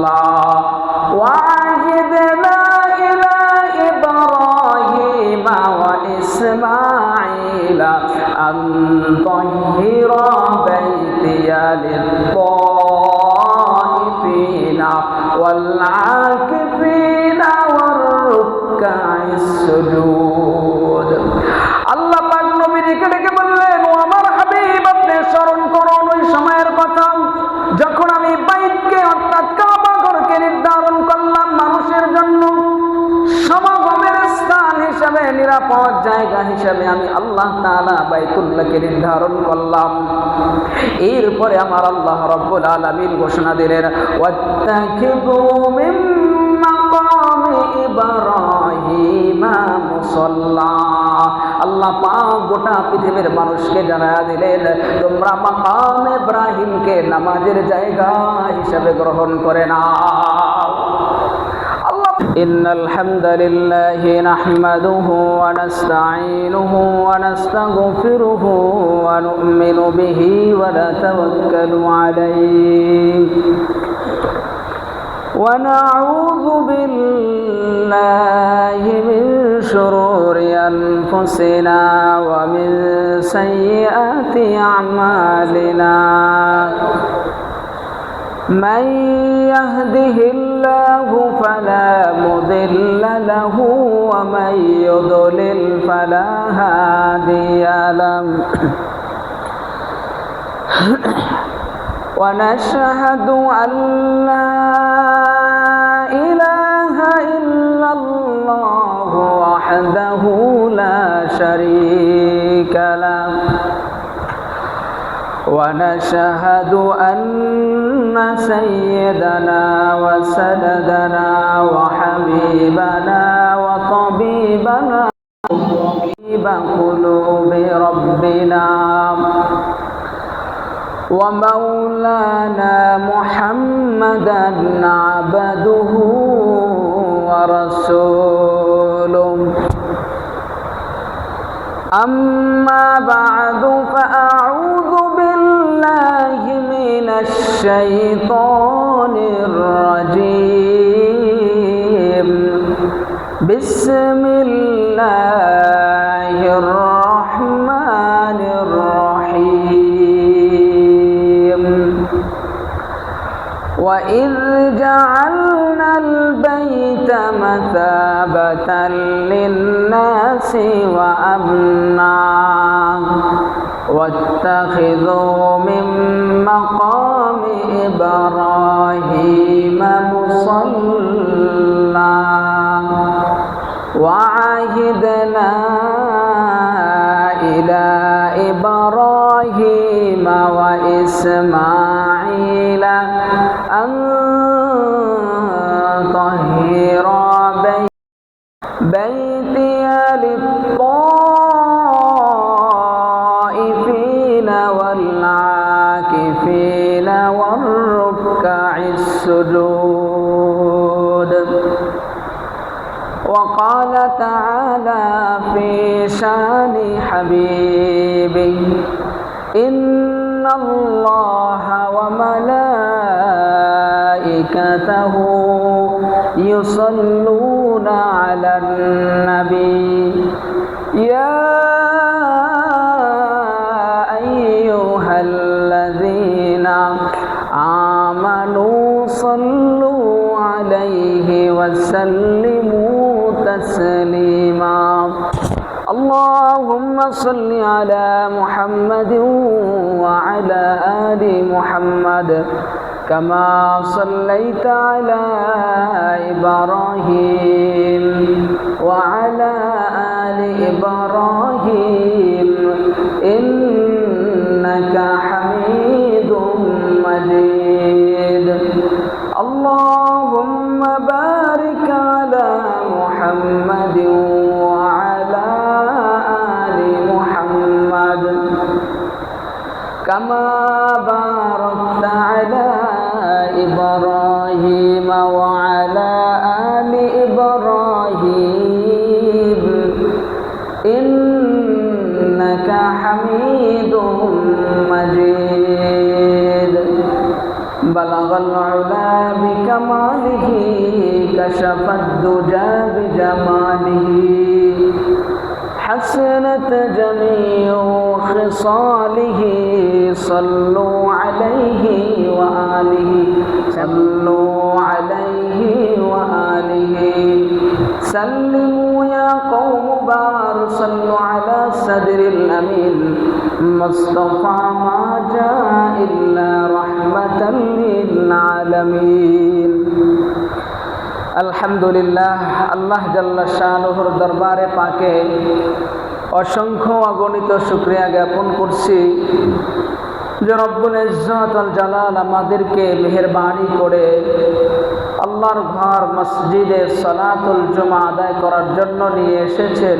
الله وعهدنا إلى إبراهيم وإسماعيل أن طهر بيتي للطائفين والعاكفين والركع السجود আল্লাহ পাক নবীকে ডেকে বললেন, ও আমার হাবিব, আপনি স্মরণ করুন ওই সময়ের কথা যখন আমি বাইতকে অর্থাৎ কাবা ঘরকে নির্ধারণ করলাম মানুষের জন্য সমাগমের স্থান হিসাবে, নিরাপদ জায়গা হিসাবে আমি আল্লাহ তাআলা বাইতুল্লাহকে নির্ধারণ করলাম। এরপরে আমার আল্লাহ রাব্বুল আলামিন ঘোষণা দিলেন, ওয়াত্তাখিযু মিন মাকামি ইব্রাহিমা মুসাল্লা। আল্লাহ পাক গোটা পৃথিবীর মানুষকে জানায়া দিলেন, তোমরা মাকাম ইব্রাহিমকে নামাজের জায়গা হিসাবে গ্রহণ করে নাও। إن الحمد لله نحمده ونستعينه ونستغفره ونؤمن به ونتوكل عليه ونعوذ بالله من شرور أنفسنا ومن سيئات أعمالنا من يهده الله فلا مضل له ومن يضلل فلا هادي له ونشهد أن لا إله إلا الله وحده لا شريك له ونشهد أن سيدنا وسندنا وحبيبنا وطبيبنا وطبيب قلوب ربنا ومولانا محمدا عبده ورسوله أما بعد فأعوذ بالله من الشيطان الرجيم بسم الله الرحمن الرحيم وإذ جعلنا البيت مثابة للناس وأمنا واتخذوا من مقام إبراهيم مصلى وعهدنا إلى إبراهيم وإسماعيل أن طهر بيتي للطائفين والعاكفين والركع السجود وقال تعالى في شان حبيبه إن الله وملائكته يصلون على النبي يا أيها الذين آمنوا صلوا عليه وسلموا تسليما اللهم صل على محمد وعلى آل محمد كما صليت على إبراهيم وعلى آل إبراهيم إنك حميد مجيد اللهم بارك على محمد وعلى آل محمد كما باركت على إبراهيم وعلى آل إبراهيم إنك حميد مجيد بلغ العلا بك كماله كشف الدجى بجماله حسنت جميع خصاله صلوا عليه وآله صلوا عليه وآله سلموا يا قوم بار صلوا على صدر الأمين مصطفى ما جاء إلا رحمة للعالمين আলহামদুলিল্লাহ আল্লাহ জাল্লা শানুহুর দরবারে পাকে অসংখ্য অগণিত শুকরিয়া জ্ঞাপন করছি যে রব্বুল ইজ্জত ওয়াল জালাল আমাদেরকে মেহেরবানি করে আল্লাহর ঘর মসজিদে সালাতুল জুমা আদায় করার জন্য নিয়ে এসেছেন।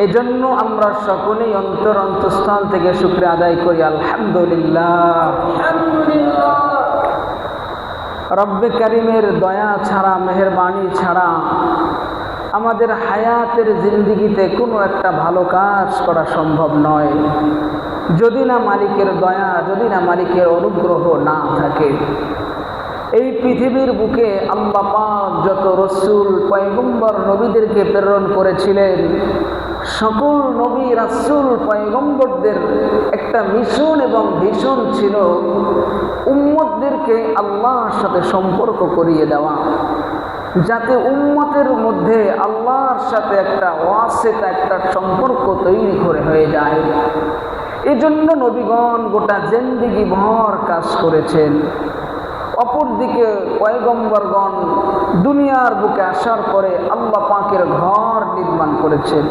এজন্য আমরা সকলেই অন্তঃস্থল থেকে শুকরিয়া আদায় করি আলহামদুলিল্লাহ। রব্বে কারিমের দয়া ছাড়া মেহেরবানি ছাড়া আমাদের হায়াতের জিন্দিগিতে কোনো একটা ভালো কাজ করা সম্ভব নয় যদি না মালিকের দয়া, যদি না মালিকের অনুগ্রহ না থাকে। এই পৃথিবীর বুকে আল্লাহ পাক যত রসুল পয়গম্বর নবীদেরকে প্রেরণ করেছিলেন, সকল নবী রাসূল পয়গম্বরদের একটা মিশন এবং ভিশন ছিল উম্মতদেরকে আল্লাহর সাথে সম্পর্ক করিয়ে দেওয়া, যাতে উম্মতের মধ্যে আল্লাহর সাথে একটা ওয়াসিতা, একটা সম্পর্ক তৈরি করে হয়ে যায়। এজন্য নবীগণ গোটা জিন্দেগি ভর কাজ করেছেন। অপরদিকে পয়গম্বরগণ দুনিয়ার বুকে আসার পরে আল্লাহ পাকের ঘর নির্মাণ করেছেন।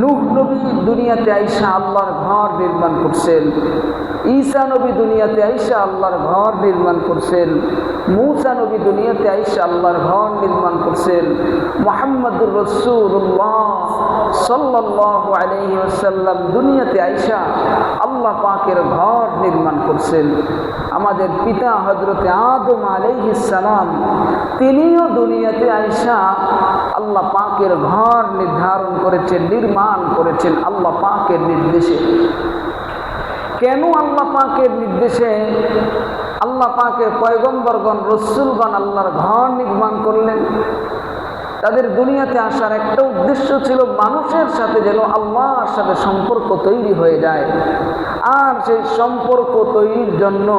নূহ নবী দুনিয়াতে আইসা আল্লাহর ঘর নির্মাণ করছেন, ঈসা নবী দুনিয়াতে আইসা আল্লাহর ঘর নির্মাণ করছেন, মূসা নবী দুনিয়াতে আইসা আল্লাহর ঘর নির্মাণ করছেন, মুহাম্মদুর রাসূলুল্লাহ সাল্লাল্লাহু আলাইহি ওয়াসাল্লাম দুনিয়াতে আইসা আল্লাহ পাকের ঘর নির্মাণ করছেন। আমাদের পিতা হযরতে আদম আলাইহিস সালাম তিনিও দুনিয়াতে আইসা আল্লাহ পাকের ঘর নির্ধারণ করেছেন, নির্মাণ করেছেন আল্লাহ পাকের নির্দেশে। কেন আল্লাহ পাকের নির্দেশে আল্লাহ পাকের পয়গম্বরগণ রসুলগণ আল্লাহর ঘর নির্মাণ করলেন? তাদের দুনিয়াতে আসার একটা উদ্দেশ্য ছিল মানুষের সাথে যেন আল্লাহর সাথে সম্পর্ক তৈরি হয়ে যায়, আর সেই সম্পর্ক তৈরির জন্য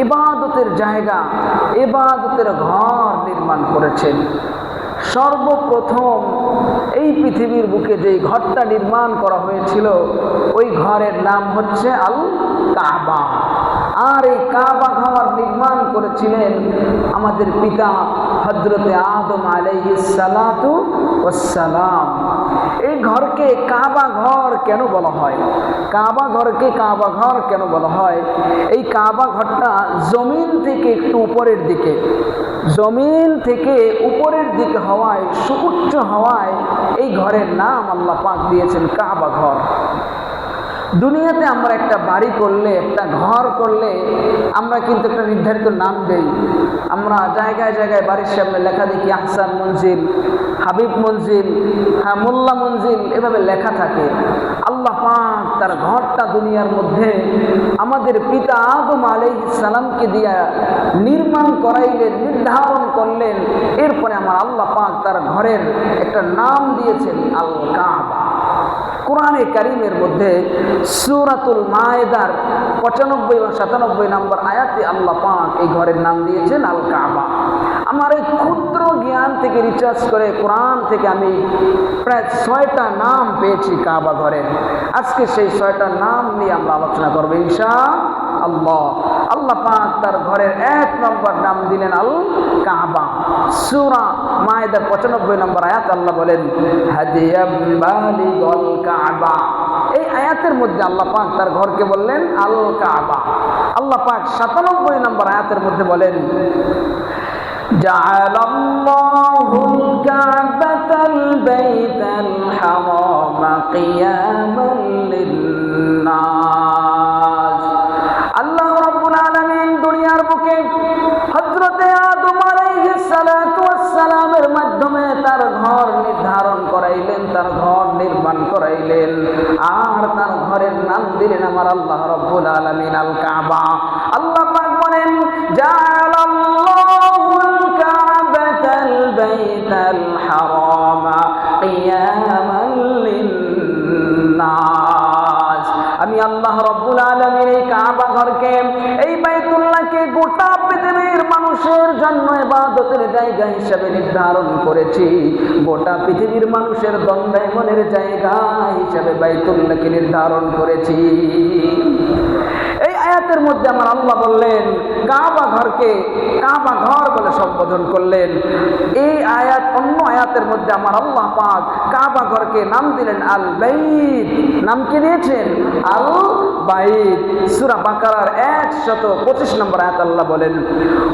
ইবাদতের জায়গা, ইবাদতের ঘর নির্মাণ করেছেন। সর্বপ্রথম এই পৃথিবীর বুকে যেই ঘরটা নির্মাণ করা হয়েছিল ওই ঘরের নাম হচ্ছে আল কাবা। আর এই কাবা ঘর নির্মাণ করেছিলেন আমাদের পিতা হযরতে আদম আলাইহিস সালাতু ওয়াস সালাম। এই ঘরকে কাবা ঘর কেন বলা হয়? কাবা ঘরকে কাবা ঘর কেন বলা হয়? এই কাবা ঘরটা জমিন থেকে একটু উপরের দিকে, জমিন থেকে উপরের দিকে হওয়ায়, সুউচ্চ হওয়ায় এই ঘরের নাম আল্লাহ পাক দিয়েছেন কাবা ঘর। দুনিয়াতে আমরা একটা বাড়ি করলে, একটা ঘর করলে আমরা কিন্তু একটা নির্ধারিত নাম দেই। আমরা জায়গায় জায়গায় বাড়ির সামনে লেখা দেখি আহসান মঞ্জিল, হাবিব মঞ্জিল, মোল্লা মঞ্জিল, এভাবে লেখা থাকে। আল্লাহ পাক তার ঘরটা দুনিয়ার মধ্যে আমাদের পিতা আদম আলাইহিস সালামকে দিয়া নির্মাণ করাইলেন, নির্ধারণ করলেন। এরপরে আমার আল্লাহ পাক তার ঘরের একটা নাম দিয়েছেন আল কাবা। কোরআনে কারীমের মধ্যে সূরাতুল মায়েদার 95 এবং 97 নম্বর আয়াতে আল্লাহ পাক এই ঘরের নাম দিয়েছেন আল কাবা। আমার এই ক্ষুদ্র জ্ঞান থেকে রিসার্চ করে কোরআন থেকে আমি প্রায় 6টা নাম পেয়েছি কাবা ঘরের। আজকে সেই 6টা নাম নিয়ে আমরা আলোচনা করব ইনশাআল্লাহ। আল্লাহ পাক তার ঘরের 1 নম্বর নাম দিলেন আল কাবা। সূরা মায়েদার 95 নম্বর আয়াত আল্লাহ বলেন হাদিয়াম বালিগাল কাবা। এই আয়াতের মধ্যে আল্লাহ পাক তার ঘরকে বললেন আল কাবা। আল্লাহ পাক 97 নম্বর আয়াতের মধ্যে বলেন জাআলাল্লাহুল কাবাতাল বাইতাল হারামা কিয়ামান লিন-নাস। আল্লাহ রাব্বুল আলামিন দুনিয়ার বুকে হযরতে আদম আলাইহিস সালাতু ওয়াস সালামের মাধ্যমে তার ঘর নির্ধারণ করাইলেন, তার ঘর নির্মাণ করাইলেন, আর তার ঘরের নাম দিলেন আমার আল্লাহ রাব্বুল আলামিন আল কাবা। আল্লাহ পাক বলেন গোটা পৃথিবীর মানুষের জন্য ইবাদতের জায়গা হিসেবে নির্ধারণ করেছি, গোটা পৃথিবীর মানুষের দণ্ডায়মনের জায়গা হিসেবে বাইতুল্লাহকে নির্ধারণ করেছি। এই আয়াতের মধ্যে আমার আল্লাহ বললেন, কাবা ঘরকে কাবা ঘর বলে সম্বোধন করলেন। এই আয়াত অন্য আয়াতের মধ্যে আমার আল্লাহ পাক কাবা ঘরকে নাম দিলেন আল বাইত। নাম কি দিয়েছেন? আল বাইত। সূরা বাকারার 125 নম্বর আয়াত আল্লাহ বলেন,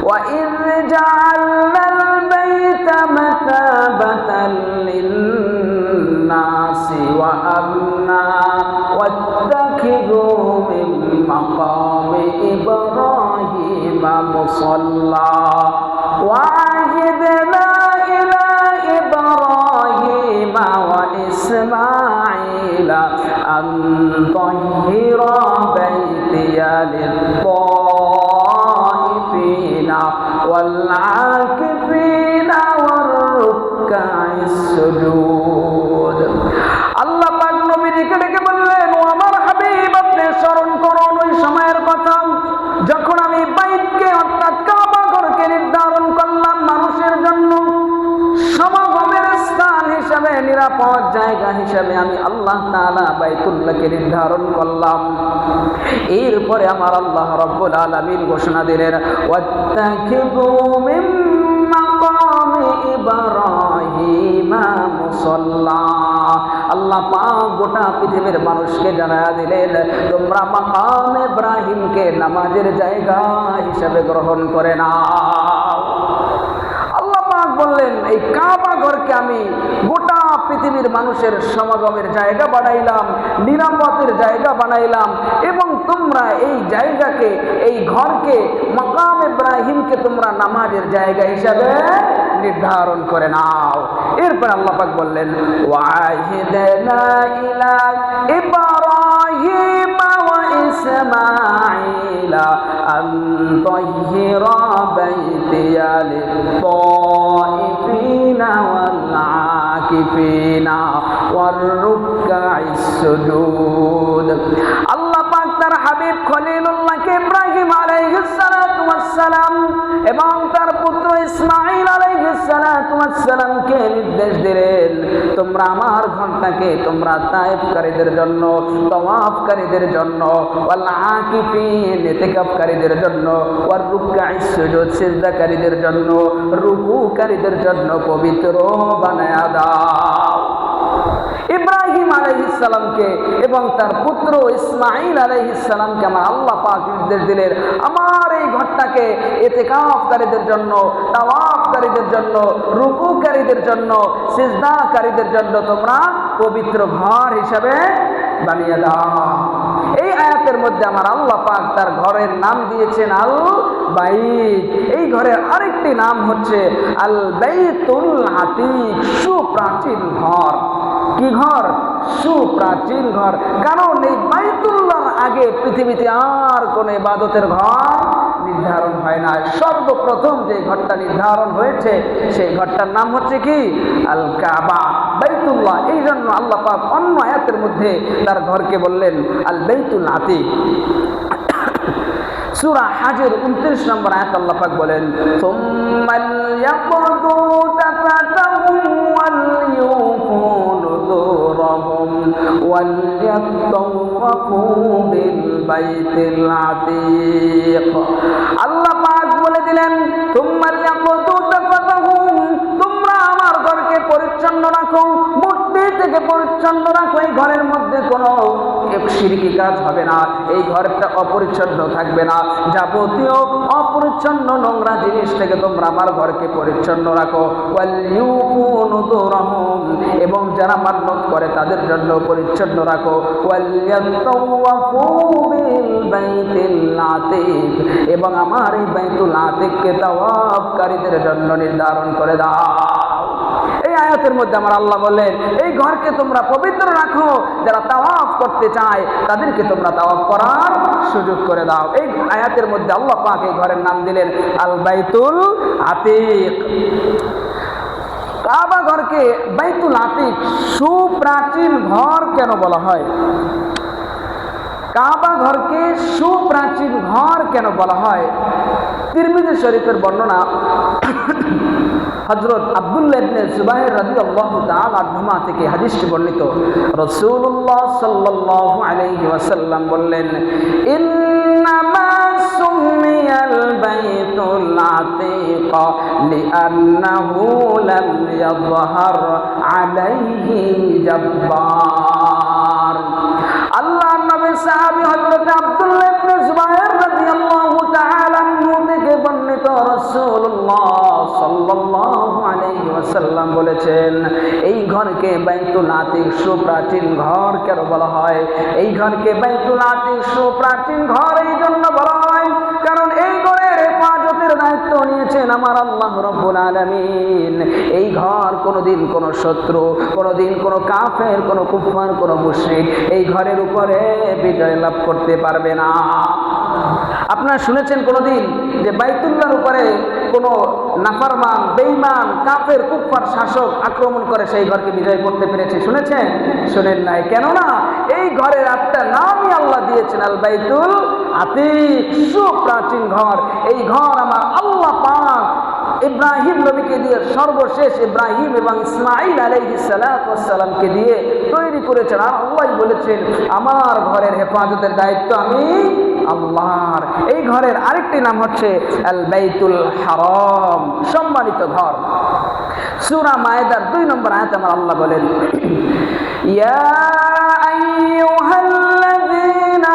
ওয়া ইয জাআলনাল বাইতা মাতাবাতাল লিন-নাসি ওয়া আমনা ওয়াত্তাখিযু মিন মাকামি ইব্রাহিমা মুসাল্লা ওয়া আ'হিদনা ইলা ইব্রাহিমা ওয়া ইসমাঈলা আন তাহহিরা বাইতিয়া লিত-তাইফিনা ওয়াল আকিফিনা ওয়ার রুকআইস সুজুদ। আল্লাহ পাক নবীকে ডেকে বললেন, ও আমার হাবিব, আপনি স্মরণ করুন ওই সময়ের কথা যখন আমি বাইতকে অর্থাৎ কাবা ঘরকে নির্ধারণ করলাম মানুষের জন্য সমাগমের স্থান হিসাবে, নিরাপদ জায়গা হিসাবে আমি আল্লাহ তাআলা বাইতুল্লাহকে নির্ধারণ করলাম। এরপরে আমার আল্লাহ রাব্বুল আলামিন ঘোষণা দিলেন, ওয়াত্তাখিযু মিন মাকামি ইব্রাহিমা মুসাল্লা। আল্লাহ পাক গোটা পৃথিবীর মানুষকে জানায়া দিলেন, তোমরা মাকাম ইব্রাহিমকে নামাজের জায়গা হিসাবে গ্রহণ করে নাও। আল্লাহ পাক বললেন, এই কাবা ঘরকে আমি গোটা পৃথিবীর মানুষের সমাগমের জায়গা বানাইলাম, নিরাপদের জায়গা বানাইলাম, এবং তোমরা এই জায়গাকে, এই ঘরকে, মাকাম ইব্রাহিমকে তোমরা নামাজের জায়গা হিসাবে নির্ধারণ করে নাও। এরপর আল্লাহ পাক বললেন, ওয়াহিদনা ইলা ইব্রাহিমা ওয়া ইসমাঈলা আন তাহহিরা বাইতিয়া লিত-তাইফিনা ওয়াল আকিফিনা ওয়ার রুকআইস সুজুদ। আল্লাহ পাক তার হাবিব খলিলুল্লাহকে ইব্রাহিম আলাইহিস সালাতু ওয়াস সালাম এবং তার পুত্র ইসমাঈল আলাইহিস সালাতু ওয়াস সালামকে নির্দেশ দিলেন, তোমরা আমার ঘরটাকে তোমরা তায়েফকারীদের জন্য, তাওয়াফকারীদের জন্য, ওয়াল আকিফিন ইতিকাফকারীদের জন্য, ওয়ার রুকআইস সুজুদ সিজদাকারীদের জন্য, রুকুকারীদের জন্য পবিত্র বানায়া দাও। ইব্রাহিম আলাইহিস সালামকে এবং তার পুত্র ইসমাঈল আলাইহিস সালামকে আমার আল্লাহ পাক নির্দেশ দিলেন, আমার এই ঘরটাকে ইতিকাফকারীদের জন্য, তাওয়াফকারীদের জন্য, রুকুকারীদের জন্য, সিজদাকারীদের জন্য তোমরা পবিত্র ঘর হিসাবে বানিয়ে দাও। এই আয়াতের মধ্যে আমার আল্লাহ পাক তার ঘরের নাম দিয়েছেন আল বাইত। এই ঘরের আরেকটি নাম হচ্ছে আল বাইতুল আতীক, সুপ্রাচীন ঘর। কি ঘর? সুপ্রাচীন ঘর। কারণ এই বাইতুল্লাহর আগে পৃথিবীতে আর কোন ইবাদতের ঘর নির্ধারণ হয় না। সর্বপ্রথম যে ঘরটা নির্ধারণ হয়েছে সেই ঘরটার নাম হচ্ছে কি? আল কাবা, বাইতুল্লাহ। এই জন্য আল্লাহ পাক অন্য আয়াতের মধ্যে তার ঘরকে বললেন আল বাইতুল আতীক। সূরা হাজের 29 নম্বর আয়াত আল্লাহ পাক বলেন, সুম্মাল ইয়াকুদু তাফাতাহুম ওয়াল ইউফু নুযুরহুম ওয়াল ইয়াতাওয়াফু বিল বাইতিল আতীক। আল্লাহ পাক বলে দিলেন, সুম্মাল ইয়াকুদু তাফাতাহুম, তোমরা আমার ঘরকে পরিচ্ছন্ন রাখো, মূর্তি থেকে পরিচ্ছন্ন রাখো। এই ঘরের মধ্যে কোনো শিরকি কাজ হবে না, এই ঘরটা অপরিচ্ছন্ন থাকবে না। যাবতীয় অপরিচ্ছন্ন নোংরা জিনিস থেকে তোমরা আমার ঘরকে পরিচ্ছন্ন রাখো। ওয়াল ইউফু নুযুরহুম, এবং যারা মান্নত করে তাদের জন্য পরিচ্ছন্ন রাখো। ওয়াল ইয়াতাওয়াফু বিল বাইতিল আতীক, এবং আমার এই বাইতুল আতীককে তাওয়াফকারীদের জন্য নির্ধারণ করে দাও। এই আয়াতের মধ্যে আমার আল্লাহ বললেন, এই ঘরকে তোমরা পবিত্র রাখো, যারা তাওয়াফ করতে চায় তাদেরকে তোমরা তাওয়াফ করার সুযোগ করে দাও। এই আয়াতের মধ্যে আল্লাহ পাক এই ঘরের নাম দিলেন আল বাইতুল আতীক। কাবা ঘরকে বাইতুল আতীক, সুপ্রাচীন ঘর কেন বলা হয়? কাবা ঘরকে সুপ্রাচীন ঘর কেন বলা হয়? শরীফের বর্ণনা হযরত আব্দুল্লাহ ইবনে জুবাইর রাদিয়াল্লাহু তাআলা আনহুমা থেকে হাদিসটি বর্ণিত। রাসূলুল্লাহ সাল্লাল্লাহু আলাইহি ওয়াসাল্লাম বললেন, ইন্নামা সুমিয়াল বাইতুল আতীক লিআন্নাহু লাম ইয়াযহার আলাইহি জাব্বার। আল্লাহর নবী সাহাবী হযরত আব্দুল্লাহ ইবনে জুবাইর রাদিয়াল্লাহু তাআলা আনহু থেকে বর্ণিত রাসূলুল্লাহ সাল্লাল্লাহু আলাইহি ওয়াসাল্লাম বলেছেন, এই ঘরকে বাইতুল আতীক, সুপ্রাচীন ঘর কেন বলা হয়? এই ঘরকে বাইতুল আতীক, সুপ্রাচীন ঘর এই জন্য বলা হয় কারণ এই ঘরের হেফাজতের দায়িত্ব নিয়েছেন আমার আল্লাহ রাব্বুল আলামিন। এই ঘর কোনোদিন কোনো শত্রু, কোনোদিন কোনো কাফের, কোনো কুফার, কোনো মুশরিক এই ঘরের উপরে বিজয় লাভ করতে পারবে না। আপনারা শুনেছেন কোনোদিন যে বাইতুল্লাহর উপরে কোনো নাফরমান, বেঈমান, কাফের, কুফার শাসক আক্রমণ করে সেই ঘরকে বিজয় করতে পেরেছে? শুনেছেন? শুনেন নাই। কেননা এই ঘরের একটা নামই আল্লাহ দিয়েছেন আল বাইতুল আতীক, সুপ্রাচীন ঘর। এই ঘর আমার আল্লাহ পাক ইব্রাহিম নবীকে দিয়ে, সর্বশেষ ইব্রাহিম এবং ইসমাঈল আলাইহিস সালাতু ওয়াস সালামকে দিয়ে তৈরি করেছেন। আর আল্লাহ বলেছেন, আমার ঘরের হেফাজতের দায়িত্ব আমি আল্লাহর। এই ঘরের আরেকটি নাম হচ্ছে আল বাইতুল হারাম, সম্মানিত ঘর। সূরা মায়েদার 2 নম্বর আয়াতে আমার আল্লাহ বলেন, ইয়া আইয়ুহাল্লাযীনা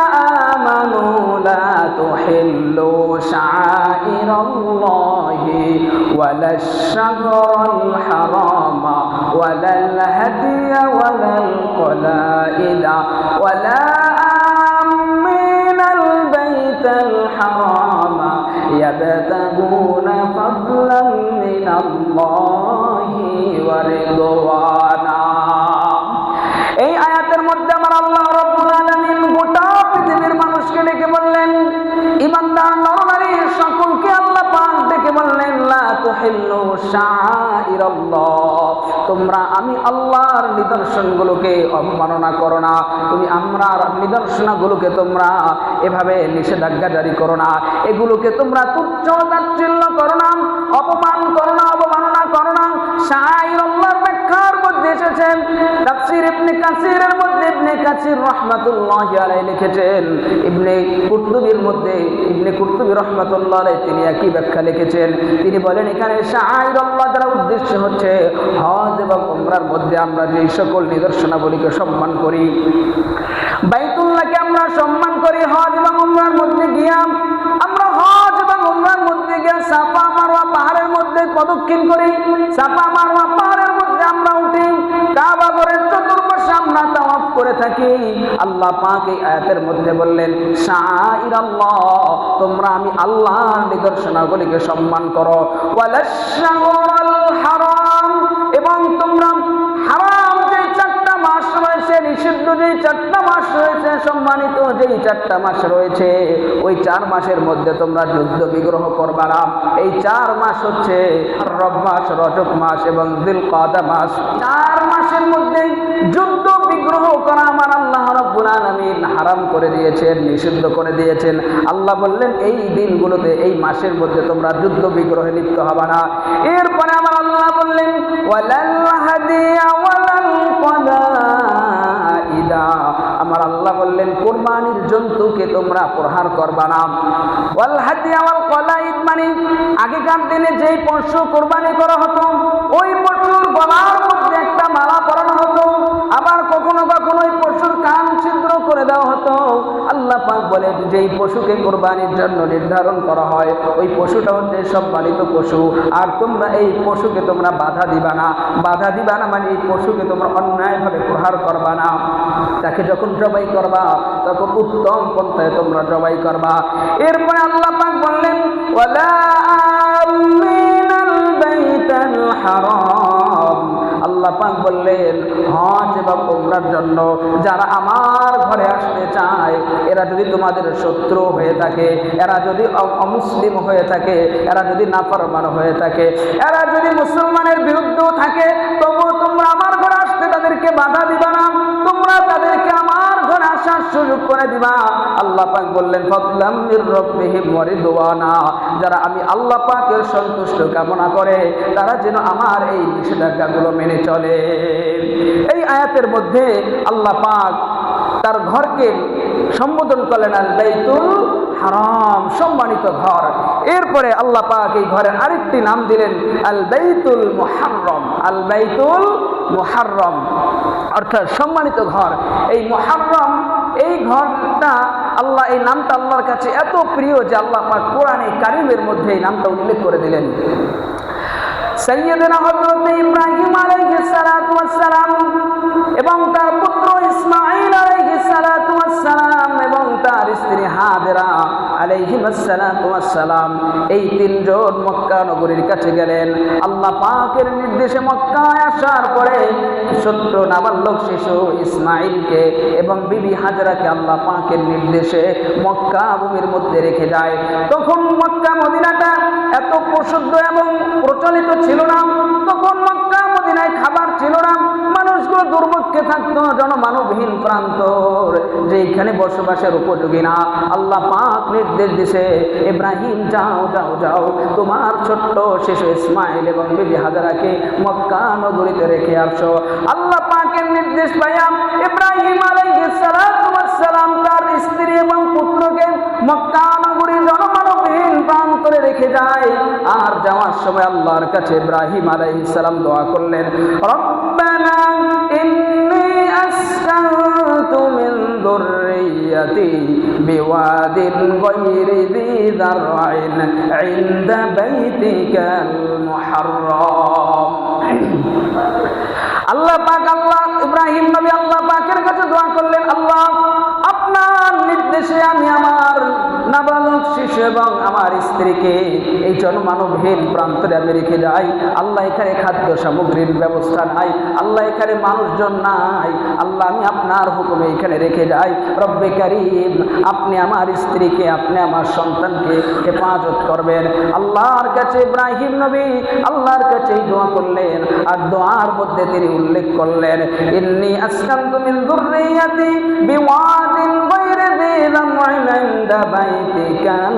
আমানু লা তুহিল্লু শাআইরাল্লাহি ওয়ালাশ শাহরাল হারামা ওয়ালাল হাদিয়া ওয়ালাল কলাইদা ওয়ালা আমিনাল বাইতাল হারামা ইয়াবতাগুনা ফাদলান মিনাল্লাহি ওয়া রিদওয়ানা। এই আয়াতের মধ্যে আমার আল্লাহ রাব্বুল আলামিন গোটা পৃথিবীর মানুষকে ডেকে বললেন, ঈমানদার নরনারী সকলকে আল্লাহ পাক ডেকে বললেন, লা তুহিল্লু শাআইরাল্লাহ, তোমরা আমি আল্লাহর নিদর্শনগুলোকে অবমাননা করো না। তুমি আমার নিদর্শনগুলোকে তোমরা এভাবে নিষেধাজ্ঞা জারি করো না, এগুলোকে তোমরা তুচ্ছ তাচ্ছিল্য করো না, অপমান করো না, অবমাননা করো না। শাআইরাল্লাহর ব্যাখ্যার মধ্যে এসেছেন তাফসীর ইবনে কাসিরের মধ্যে, ইবনে কাসির রাহমাতুল্লাহি আলাইহি লিখেছেন, ইবনে কুরতুবীর মধ্যে ইবনে কুরতুবী রাহমাতুল্লাহি আলাইহি তিনি একই ব্যাখ্যা লিখেছেন। তিনি বলেন, এখানে শাআইরাল্লাহ দ্বারা উদ্দেশ্য হচ্ছে হজ এবং উমরার মধ্যে আমরা যে সকল নিদর্শনাবলীকে সম্মান করি, বাইতুল্লাহকে আমরা সম্মান করি, হজ এবং উমরার মধ্যে গিয়া আমরা হজ এবং উমরার মধ্যে গিয়া সাফা মারওয়া পাহাড়ের মধ্যে প্রদক্ষিণ করি, সাফা মারওয়া পাহাড়ের মধ্যে আমরা উঠি, কাবা ঘরের চতুর্পাশে আমরা তাওয়াফ করে থাকি। আল্লাহ পাক এই আয়াতের মধ্যে বললেন, শাআইরাল্লাহ, তোমরা আমি আল্লাহর নিদর্শনাবলীকে সম্মান করো, ওয়ালাশ শাহরাল হারাম, এবং তোমরা হারাম যে 4টা মাস রয়েছে, নিষিদ্ধ যে 4টা মাস রয়েছে, সম্মানিত যেই 4টা মাস রয়েছে, ওই 4 মাসের মধ্যে তোমরা যুদ্ধ বিগ্রহ করবা না। এই 4 মাস হচ্ছে রব মাস, রজব মাস এবং যিলকাদা মাস। 4 মাসের মধ্যে যুদ্ধ বিগ্রহ করা আমার আল্লাহ রাব্বুল আলামিন হারাম করে দিয়েছেন, নিষিদ্ধ করে দিয়েছেন। আল্লাহ বললেন, এই দিনগুলোতে, এই মাসের মধ্যে তোমরা যুদ্ধ বিগ্রহে লিপ্ত হবে না। এরপরে আমার আল্লাহ বললেন, ওয়ালাল হাদিয়া ওয়ালাল কলাইদা, আমার আল্লাহ বললেন কুরবানির জন্তুকে তোমরা প্রহার করবা না। ওয়াল হাদিয়া ওয়াল কলাইদ মানে আগেকার দিনে যেই পশু কুরবানি করা হতো, ওই পশুর গলার মধ্যে একটা মালা পরানো হতো, আবার কখনো কখনো ওই পশুর কান ছিদ্র করে দেওয়া হতো। আল্লাহ পাক বলে, যেই পশুকে কুরবানির জন্য নির্ধারণ করা হয় ওই পশুটা হচ্ছে সম্মানিত পশু, আর তোমরা এই পশুকে তোমরা বাধা দিবা না। বাধা দিবা না মানে এই পশুকে তোমরা অন্যায়ভাবে প্রহার করবা না। তাকে যখন জবাই করবা তখন উত্তম পন্থায় তোমরা জবাই করবা। এরপরে আল্লাহ পাক বললেন, ওয়ালা আমিনাল বাইতাল হারাম, আল্লাহ পাক বললেন হজ এবং উমরার জন্য যারা আমার ঘরে আসতে চায়, এরা যদি তোমাদের শত্রু হয়ে থাকে, এরা যদি অমুসলিম হয়ে থাকে, এরা যদি নাফরমান হয়ে থাকে, এরা যদি মুসলমানের বিরুদ্ধেও থাকে, তবু তোমরা আমার ঘরে আসতে তাদেরকে বাধা দিবা না। তোমরা তাদেরকে আমার ঘরে আসার সুযোগ করে দিবা। আল্লাহ পাক বললেন ফাদলাম মির রাব্বিহিম ওয়া রিদওয়ানা, যারা আমি আল্লাহ পাকের সন্তুষ্ট কামনা করে তারা যেন আমার এই নিষেধাজ্ঞাগুলো মেনে চলে। এই আয়াতের মধ্যে আল্লাহ পাক তার ঘরকে সম্বোধন করলেন আল বাইতুল হারাম, সম্মানিত ঘর। এরপরে আল্লাহ পাক এই ঘরের আরেকটি নাম দিলেন আল বাইতুল মুহাররম। আল বাইতুল মুহাররম অর্থাৎ সম্মানিত ঘর। এই মুহাররম, এই ঘরটা আল্লাহ, এই নামটা আল্লাহর কাছে এত প্রিয় যে আল্লাহ পাক কোরআনে কারীমের মধ্যে এই নামটা উল্লেখ করে দিলেন। সাইয়্যিদনা হযরত ইব্রাহিম আলাইহিস সালাতু ওয়াস সালাম এবং তার পুত্র ইসমাঈল আলাইহিস সালাতু ওয়াস সালাম এবং তার স্ত্রী হাজেরা আলাইহিস সালাতু ওয়াস সালাম, এই তিনজন মক্কা নগরীর কাছে গেলেন। আল্লাহ পাকের নির্দেশে মক্কায় আসার পরে ছোট্ট নাবালক শিশু ইসমাঈলকে এবং বিবি হাজেরাকে আল্লাহ পাকের নির্দেশে মক্কা ভূমির মধ্যে রেখে যায়। তখন মক্কা মদিনাটা এত প্রসিদ্ধ এবং প্রচলিত ছিল না। তখন মক্কা মদিনায় খাবার ছিল না, মানুষগুলো দুর্ভিক্ষে থাকতো, জনমানবহীন প্রান্তর, যেখানে বসবাসের উপযোগী না। আল্লাহ পাক নির্দেশ দিছে, ইব্রাহিম যাও যাও যাও, তোমার ছোট্ট শিশু ইসমাঈল এবং বিবি হাজেরাকে মক্কা নগরীতে রেখে আসো। আল্লাহ পাকের নির্দেশ পাইয়া ইব্রাহিম আলাইহিস সালাতু ওয়াস সালাম তার স্ত্রী এবং পুত্রকে মক্কা নগরীর জনমানবহীন প্রান্তরে রেখে যায়। আর যাওয়ার সময় আল্লাহর কাছে ইব্রাহিম আলাইহিস সালাম দোয়া করলেন, রব্বানা ইন্নী আসকানতু মিন যুররিয়্যাতি বিওয়াদিন গায়রি যী যার'ইন ইনদা বাইতিকাল মুহাররম। আল্লাহ পাক, আল্লাহ ইব্রাহিম নবী আল্লাহ পাকের কাছে দোয়া করলেন, আল্লাহ আপনার নির্দেশে আমি আমার নাবালক শিশু এবং আমার স্ত্রীকে এই জনমানবহীন প্রান্তরে আমি রেখে যাই। আল্লাহ এখানে খাদ্য সামগ্রীর ব্যবস্থা নাই, আল্লাহ এখানে মানুষজন নাই, আল্লাহ আমি আপনার হুকুমে এখানে রেখে যাই। রব্বে কারীম, আপনি আমার স্ত্রীকে, আপনি আমার সন্তানকে হেফাজত করবেন। আল্লাহর কাছে ইব্রাহিম নবী আল্লাহর কাছে দোয়া করলেন। আর দোয়ার মধ্যে তিনি উল্লেখ করলেন, ইন্নী আসকানতু মিন যুররিয়্যাতি বিওয়াদিন গায়রি যী যার'ইন ইনদা বাইতিকাল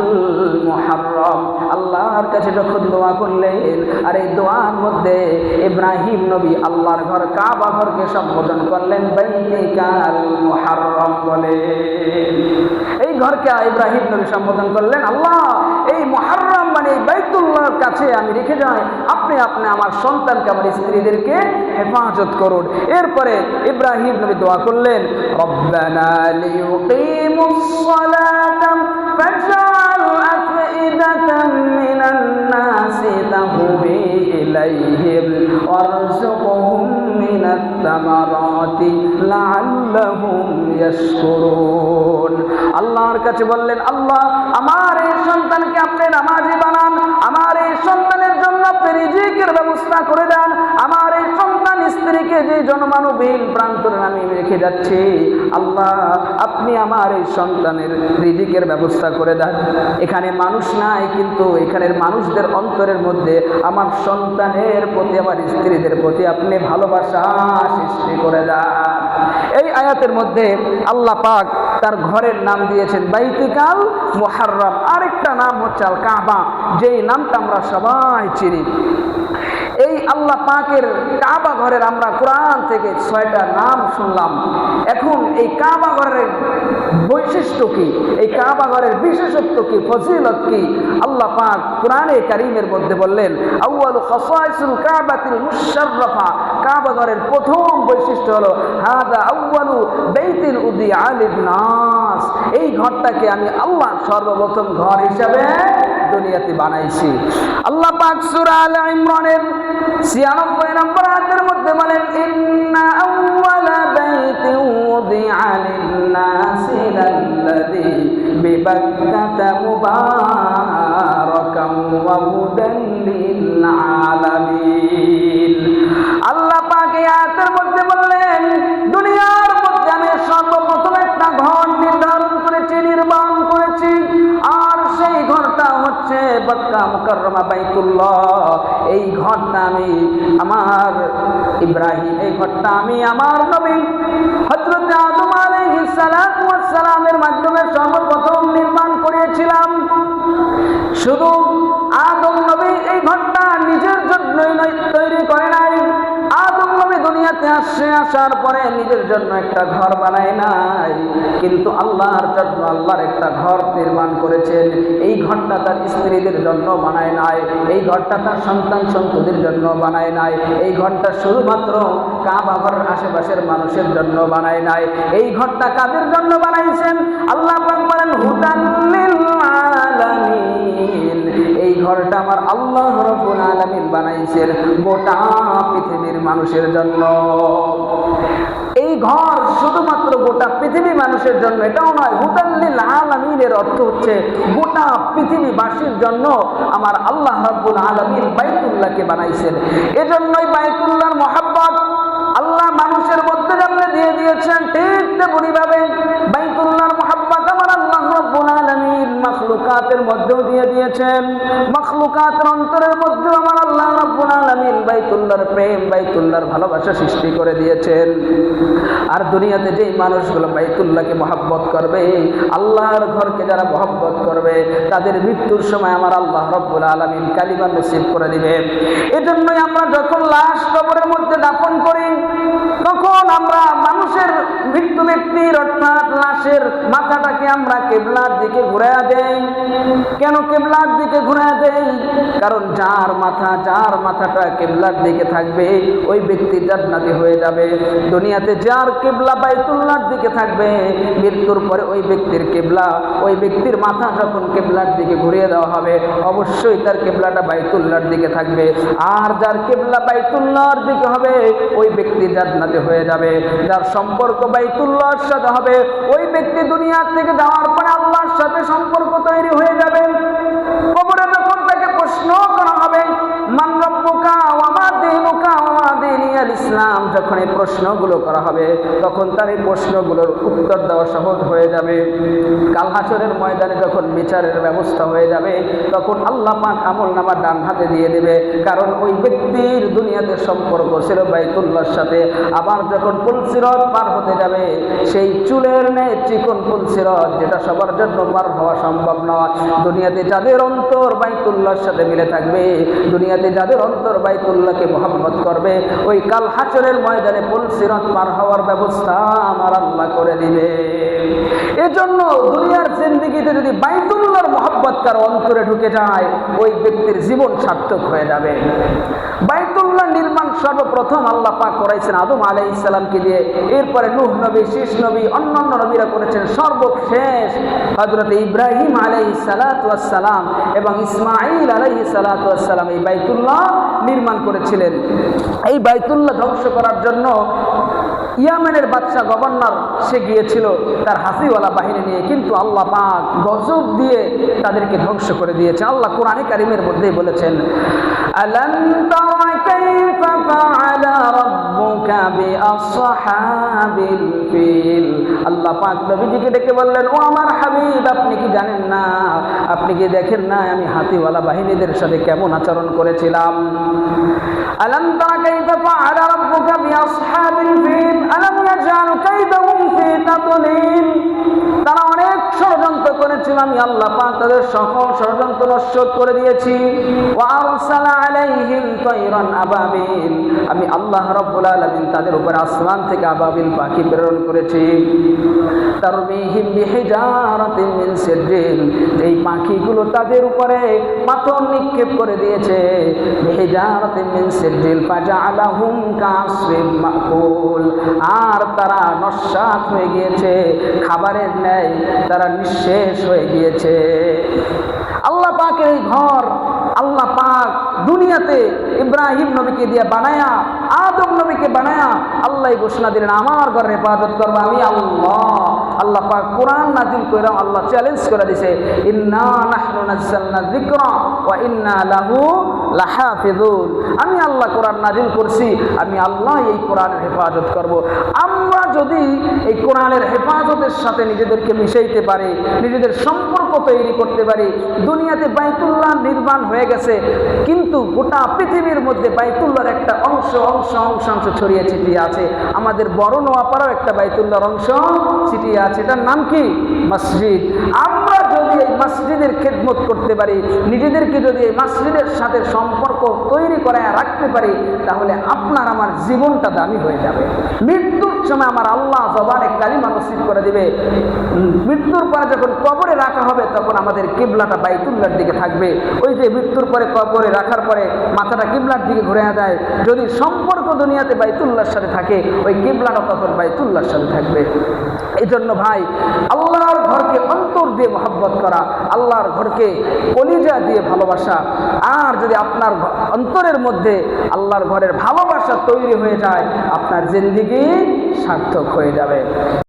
মুহাররম। আল্লাহর কাছে যখন দোয়া করলেন, আর এই দোয়ার মধ্যে ইব্রাহিম নবী আল্লাহর ঘর কাবা ঘরকে সম্বোধন করলেন বাইতিকাল মুহাররম বলে। এই ঘরকে ইব্রাহিম নবী সম্বোধন করলেন, আল্লাহ এই মুহাররম মানে এই বাইতুল্লাহর কাছে আমি রেখে যাই, আপনি আপনি আমার সন্তানকে, আমার স্ত্রীদেরকে হেফাজত করুন। এরপরে ইব্রাহিম নবী দোয়া করলেন, রব্বানা লিয়ুকিমুস সালাতা ফাজআল আফইদাতাম মিনান নাসি তাহওয়ি ইলাইহিম ওয়ারযুকহুম মিনাত তামারাতি লাআল্লাহুম ইয়াশকুরুন। আল্লাহর কাছে বললেন, আল্লাহ আমার এই সন্তানকে আপনি নামাজি বানান, আমার এই সন্তানের জন্য আপনি রিজিকের ব্যবস্থা করে দেন, আমার এই সন্তান স্ত্রীকে যে জনমানবহীন প্রান্তরে আমি রেখে যাচ্ছি, আল্লাহ আপনি আমার এই সন্তানের রিজিকের ব্যবস্থা করে দেন। এখানে মানুষ নাই, কিন্তু এখানের মানুষদের অন্তরের মধ্যে আমার সন্তানের প্রতি, আমার স্ত্রীদের প্রতি আপনি ভালোবাসা সৃষ্টি করে দেন। এই আয়াতের মধ্যে আল্লাহ পাক তার ঘরের নাম দিয়েছেন বাইতুল মুহাররম। আরেকটা নাম হচ্ছে আল কাবা, যেই নামটা আমরা সবাই চিনি। এই আল্লাহ পাকের কাবা ঘরের আমরা কোরআন থেকে 6টা নাম শুনলাম। এখন এই কাবা ঘরের বৈশিষ্ট্য কি, এই কাবা ঘরের বিশেষত্ব কি, ফজিলত কি, আল্লাহ পাক কোরআনে কারীমের মধ্যে বললেন, আউয়ালু খাসাইসুল কাবাতিল মুশাররাফা, কাবা ঘরের প্রথম বৈশিষ্ট্য হলো হাদা আউয়ালু বাইতিল উদিআ লিন-নাস, এই ঘরটাকে আমি আল্লাহ সর্বপ্রথম ঘর হিসাবে দুনিয়াতে বানাইছি। আল্লাহ পাক সূরা আল ইমরানের 96 নম্বর আয়াতের মধ্যে বলেন, ইন্না আউওয়ালা বাইতিন উদিআ লিন-নাসি লাল্লাযী বিবাক্কাতা মুবারাকান ওয়া হুদান লিল-আলামিন। আল্লাহ পাক এই আয়াতের মধ্যে বললেন, দুনিয়ার মধ্যে আমি সর্বপ্রথম একটা ঘর নির্ধারণ করেছি, নির্মাণ করেছি, আর সেই ঘরটা হচ্ছে হচ্ছে মক্কা মুকাররমা বাইতুল্লাহ। এই ঘরটা আমি আমার ইব্রাহিম, এই ঘরটা আমি আমার নবী হযরত আদম আলাইহিস সালাতু ওয়াস সালামের মাধ্যমে সর্বপ্রথম নির্মাণ করেছিলাম। শুধু আদম নবী এই ঘরটা নিজের জন্যই তৈরি করে নাই। আদম নবী দুনিয়াতে আসার পরে নিজের জন্য একটা ঘর বানায় নাই, কিন্তু আল্লাহর জন্য আল্লাহর একটা ঘর নির্মাণ করেছেন। এই ঘরটা তার স্ত্রীদের জন্য বানায় নাই, এই ঘরটা তার সন্তান সন্ততির জন্য বানায় নাই, এই ঘরটা শুধুমাত্র কাবা ঘরের আশেপাশের মানুষের জন্য বানায় নাই। এই ঘরটা কাদের জন্য বানাইছেন? আল্লাহ পাক বলেন হুদান লিল আলামিন। এই ঘরটা আমার আল্লাহ রাব্বুল আলামিন বানাইছেন গোটা পৃথিবীর মানুষের জন্য। এই ঘর শুধুমাত্র গোটা পৃথিবী মানুষের জন্য এটাও নয়, হুদান লিল আলামিনের অর্থ হচ্ছে গোটা পৃথিবীবাসীর জন্য আমার আল্লাহ রাব্বুল আলামিন বাইতুল্লাহকে বানাইছেন। এজন্যই বাইতুল্লাহর মহব্বত আল্লাহ মানুষের মধ্যে যেমন দিয়ে দিয়েছেন, ঠিক তেমনি ভাবে বাইতুল্লাহর মহব্বত আমার আল্লাহ রাব্বুল আলামিন মাখলুকাতের মধ্যেও দিয়ে দিয়েছেন। মাখলুকাতের অন্তরের মধ্যে আমার আল্লাহ রাব্বুল আলামিন বাইতুল্লাহর প্রেম, বাইতুল্লাহর ভালোবাসা সৃষ্টি করে দিয়েছেন। আর দুনিয়াতে যেই মানুষগুলো বাইতুল্লাহকে মহব্বত করবে, আল্লাহর ঘরকে যারা মহব্বত করবে, তাদের মৃত্যুর সময় আমার আল্লাহ রাব্বুল আলামিন কালিমা নসিব করে দিবে। এজন্যই আমরা যখন লাশ কবরের মধ্যে দাফন করি, তখন আমরা মানুষের মৃত্যু ব্যক্তির অর্থাৎ লাশের মাথাটাকে আমরা কিবলার দিকে ঘুরাইয়া দেই। কেন কিবলার দিকে ঘুরাইয়া দেই? কারণ যার মাথাটা কিবলার দিকে থাকবে ওই ব্যক্তি জান্নাতি হয়ে যাবে। দুনিয়াতে যার কিবলা বাইতুল্লাহর দিকে থাকবে, মৃত্যুর পরে ওই ব্যক্তির কিবলা, ওই ব্যক্তির মাথা যখন কিবলার দিকে ঘুরিয়ে দেওয়া হবে, অবশ্যই তার কিবলাটা বাইতুল্লাহর দিকে থাকবে। আর যার কিবলা বাইতুল্লাহর দিকে হবে ওই ব্যক্তি জান্নাতি হয়ে যাবে। যার সম্পর্ক বাইতুল্লাহর সাথে হবে ওই ব্যক্তি দুনিয়া থেকে যাওয়ার পরে আল্লাহর সাথে সম্পর্ক তৈরি হয়ে যাবে। কবরে যখন তাকে প্রশ্ন করা হবে মান রাব্বুকা ওয়া মা দীনুকা ওয়া মা দীনুল ইসলাম, যখন এই প্রশ্নগুলো করা হবে তখন তার এই প্রশ্নগুলোর উত্তর দেওয়া সহজ হয়ে যাবে। কাল হাসরের ময়দানে যখন বিচারের ব্যবস্থা হয়ে যাবে তখন আল্লাহ পাক আমলনামা ডান হাতে দিয়ে দেবে, কারণ ওই ব্যক্তির দুনিয়াতে সম্পর্ক ছিল বাইতুল্লাহর সাথে। আবার যখন পুলসিরাত পার হতে যাবে, সেই চুলের ন্যায় চিকন পুলসিরাত যেটা সবার জন্য পার হওয়া সম্ভব নয়, দুনিয়াতে যাদের অন্তর বাইতুল্লাহর সাথে মিলে থাকবে, দুনিয়াতে যাদের অন্তর বাইতুল্লাহকে মহব্বত করবে, ওই কাল হাসরের ময়দানে পুলসিরাত পার হওয়ার ব্যবস্থা আমার আল্লাহ করে দিবে। এজন্য দুনিয়ার জিন্দেগিতে যদি বাইতুল্লাহর মহব্বত কারো অন্তরে ঢুকে যায়, ওই ব্যক্তির জীবন সার্থক হয়ে যাবে। বাইতুল্লাহ নির্মাণ সর্বপ্রথম আল্লাহ পাক করাইছেন আদম আলাইহিস সালামকে দিয়ে, এরপরে নূহ নবী, শীষ নবী, অন্যান্য নবীরা করেছেন, সর্বশেষ হযরত ইব্রাহিম আলাইহিস সালাতু ওয়াস সালাম এবং ইসমাঈল আলাইহিস সালাতু ওয়াস সালাম এই বাইতুল্লাহ নির্মাণ করেছিলেন। এই বাইতুল্লাহ ধ্বংস করার জন্য ইয়ামেনের বাদশা গভর্নর সে গিয়েছিল তার হাসিওয়ালা বাহিনী নিয়ে, কিন্তু আল্লাহ পাক গজব দিয়ে তাদেরকে ধ্বংস করে দিয়েছে। আল্লাহ কোরআনে কারিমের মধ্যেই বলেছেন আলাম তারা কাইফা ফাআলা রাব্বুকা বিআসহাবিল ফিল। আল্লাহ পাক নবীজিকে ডেকে বললেন, ও আমার হাবিব, আপনি কি জানেন না, আপনি কি দেখেন না আমি হাতিওয়ালা বাহিনীদের সাথে কেমন আচরণ করেছিলাম? আলাম তারা কাইফা ফাআলা রাব্বুকা বিআসহাবিল ফিল আলাম ইয়াজআল কাইদাহুম ফি তাদলিল। তারা অনেক ষড়যন্ত্র করেছিল, আমি আল্লাহ পাক তাদের সকল ষড়যন্ত্র নষ্ট করে দিয়েছি। ওয়া আরসালা আলাইহিম তায়রান আবাবিল, আমি আল্লাহ রাব্বুল আলামিন তাদের উপর আসমান থেকে আবাবিল পাখি প্রেরণ করেছি। তারমিহিম বিহিজারাতিন মিন সিদ্রিন, এই পাখিগুলো তাদের উপরে পাথর নিক্ষেপ করে দিয়েছে। বিহিজারাতিন মিন সিদ্রিল ফাজআলাহুম কাসফিন মাকুল, আর তারা নস্যাৎ হয়ে গিয়েছে, খাবারের ন্যায় তারা নিঃশেষ হয়ে গিয়েছে। আল্লাহ পাকের এই ঘর আল্লাহ পাক দুনিয়াতে ইব্রাহিম নবীকে দিয়ে বানায়া আদম নবীকে বানায়া আল্লাহ ঘোষণা দিলেন আমার ঘরের হেফাজত করবো আমি আল্লাহ। আল্লাহ পাক কোরআন নাজিল কইরা আল্লাহ চ্যালেঞ্জ করে দিয়েছে, ইন্না নাহনু নাযালনা যিকরা ওয়া ইন্না লাহু লাহাফিজুন। আমি আল্লাহ কোরআন নাজিল করছি, আমি আল্লাহ এই কোরআনের হেফাজত করব। আমরা যদি এই কোরআনের হেফাজতের সাথে নিজেদেরকে মিশাইতে পারি, নিজেদের সম্পর্ক তৈরি করতে পারি, দুনিয়াতে বাইতুল্লাহ নির্মাণ হয়ে গেছে, কিন্তু গোটা পৃথিবীর মধ্যে বাইতুল্লাহর একটা অংশ অংশ অংশ অংশ ছড়িয়ে ছিটিয়ে আছে। আমাদের বড় নোয়াপাড়াও একটা বাইতুল্লাহর অংশ ছিটিয়ে আছে, এটার নাম কি? মসজিদ। আমরা যদি এই মসজিদের খেদমত করতে পারি, নিজেদেরকে যদি এই মসজিদের সাথে সম্পর্ক তৈরি করে রাখতে পারি, তাহলে আপনার আমার জীবনটা দামি হয়ে যাবে। মৃত্যুর সময় আমার আল্লাহ জবানে কালিমা নসিব করে দিবে। মৃত্যুর পরে যখন কবরে রাখা হবে, তখন আমাদের কিবলাটা বাইতুল্লাহর দিকে থাকবে। ওই যে মৃত্যুর পরে কবরে রাখার পরে মাথাটা কিবলার দিকে ঘুরে দেয়, যদি সম্পর্ক দুনিয়াতে বাইতুল্লাহর সাথে থাকে, ওই কিবলাটা তখন বাইতুল্লাহর সাথে থাকবে। এই জন্য ভাই, আল্লাহর ঘরকে অন্তর দিয়ে মহব্বত করা, আল্লাহর ঘরকে কলিজা দিয়ে ভালোবাসা। আর যদি আপনার অন্তরের মধ্যে আল্লাহর ঘরের ভালোবাসা তৈরি হয়ে যায়, আপনার জিন্দেগি সার্থক হয়ে যাবে।